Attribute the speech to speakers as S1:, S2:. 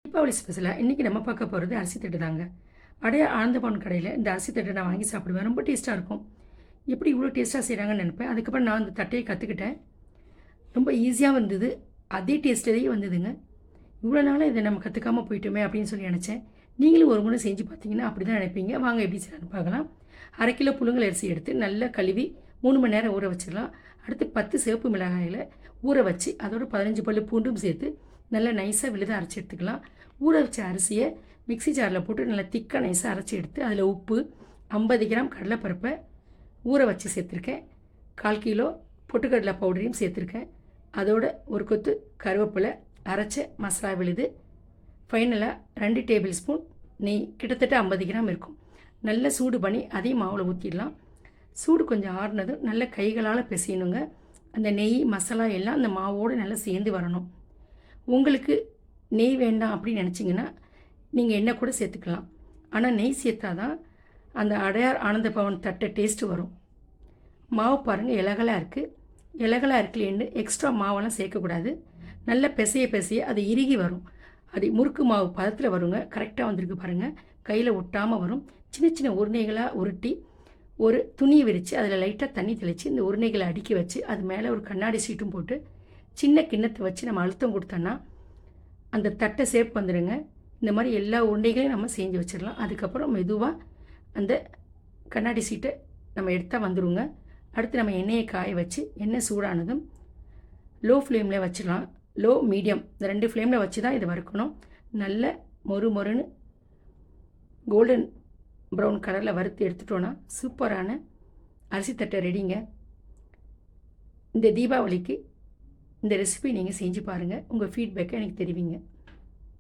S1: தீபாவளி ஸ்பெஷலாக இன்றைக்கி நம்ம பார்க்க போகிறது அரிசி தட்டு தாங்க. அடைய ஆனந்தபவன் கடையில் இந்த அரிசி தட்டை நான் வாங்கி சாப்பிடுவேன். ரொம்ப டேஸ்ட்டாக இருக்கும். எப்படி இவ்வளோ டேஸ்ட்டாக செய்கிறாங்கன்னு நினைப்பேன். அதுக்கப்புறம் நான் அந்த தட்டையை கற்றுக்கிட்டேன். ரொம்ப ஈஸியாக வந்தது. அதே டேஸ்ட்லேயே வந்ததுங்க. இவ்வளோ நாளாக இதை நம்ம கற்றுக்காமல் போயிட்டோமே அப்படின்னு சொல்லி நினச்சேன். நீங்களும் ஒரு முறை செஞ்சு பார்த்தீங்கன்னா அப்படி தான் நினைப்பீங்க. வாங்க எப்படி செய்யலான்னு பார்க்கலாம். 1/2 கிலோ புழுங்கல் அரிசி எடுத்து நல்லா கழுவி 3 மணி நேரம் ஊற வச்சிடலாம். அடுத்து 10 சிவப்பு மிளகாயில் ஊற வச்சு அதோட 15 பல்லு பூண்டும் சேர்த்து நல்லா நைஸாக விழுதாக அரைச்சி எடுத்துக்கலாம். ஊற வச்ச அரிசியை மிக்ஸி ஜாரில் போட்டு நல்லா திக்காக நைஸாக அரைச்சி எடுத்து அதில் உப்பு 50 கிராம் கடலைப்பருப்பை ஊற வச்சு சேர்த்துருக்கேன். 1/4 கிலோ பொட்டுக்கடலை பவுடரையும் சேர்த்துருக்கேன். அதோட ஒரு கொத்து கருவேப்பிலை, அரைச்ச மசாலா விழுது, ஃபைனலாக 2 டேபிள் ஸ்பூன் நெய், கிட்டத்தட்ட 50 கிராம் இருக்கும். நல்லா சூடு பண்ணி அதையும் மாவில் ஊற்றிடலாம். சூடு கொஞ்சம் ஆறுனதும் நல்ல கைகளால் பிசையணுங்க. அந்த நெய் மசாலா எல்லாம் அந்த மாவோடு நல்லா சேர்ந்து வரணும். உங்களுக்கு நெய் வேண்டாம் அப்படின்னு நினச்சிங்கன்னா நீங்கள் எண்ணெய் கூட சேர்த்துக்கலாம். ஆனால் நெய் சேர்த்தா தான் அந்த அடையார் ஆனந்தபவன் தட்டை டேஸ்ட்டு வரும். மாவு பாருங்கள் இலகலாக இருக்குது. இலகலாக இருக்குல்லேன்னு எக்ஸ்ட்ரா மாவெல்லாம் சேர்க்கக்கூடாது. நல்லா பிசைய அது இறுகி வரும். அது முறுக்கு மாவு பதத்தில் வருங்க. கரெக்டாக வந்திருக்கு பாருங்கள். கையில் ஒட்டாமல் வரும். சின்ன சின்ன உருண்டைகளாக உருட்டி ஒரு துணியை விரித்து அதில் லைட்டாக தண்ணி தெளித்து இந்த உருண்டைகளை அடுக்கி வச்சு அது மேலே ஒரு கண்ணாடி சீட்டும் போட்டு சின்ன கிண்ணத்தை வச்சு நம்ம அழுத்தம் கொடுத்தோன்னா அந்த தட்டை சேப் வந்துடுங்க. இந்த மாதிரி எல்லா உருண்டைகளையும் நம்ம செஞ்சு வச்சிடலாம். அதுக்கப்புறம் மெதுவாக அந்த கண்ணாடி சீட்டை நம்ம எடுத்தால் வந்துடுங்க. அடுத்து நம்ம எண்ணெயை காய வச்சு எண்ணெய் சூடானதும் லோ ஃப்ளேமில் வச்சிடலாம். லோ மீடியம் இந்த 2 ஃப்ளேமில் வச்சு தான் இதை வறுக்கணும். நல்ல மொறுன்னு கோல்டன் ப்ரௌன் கலரில் வறுத்து எடுத்துட்டோன்னா சூப்பரான அரிசி தட்டை ரெடிங்க. இந்த தீபாவளிக்கு இந்த ரெசிபி நீங்கள் செஞ்சு பாருங்கள். உங்கள் ஃபீட்பேக்கை எனக்கு தெரிவிங்க.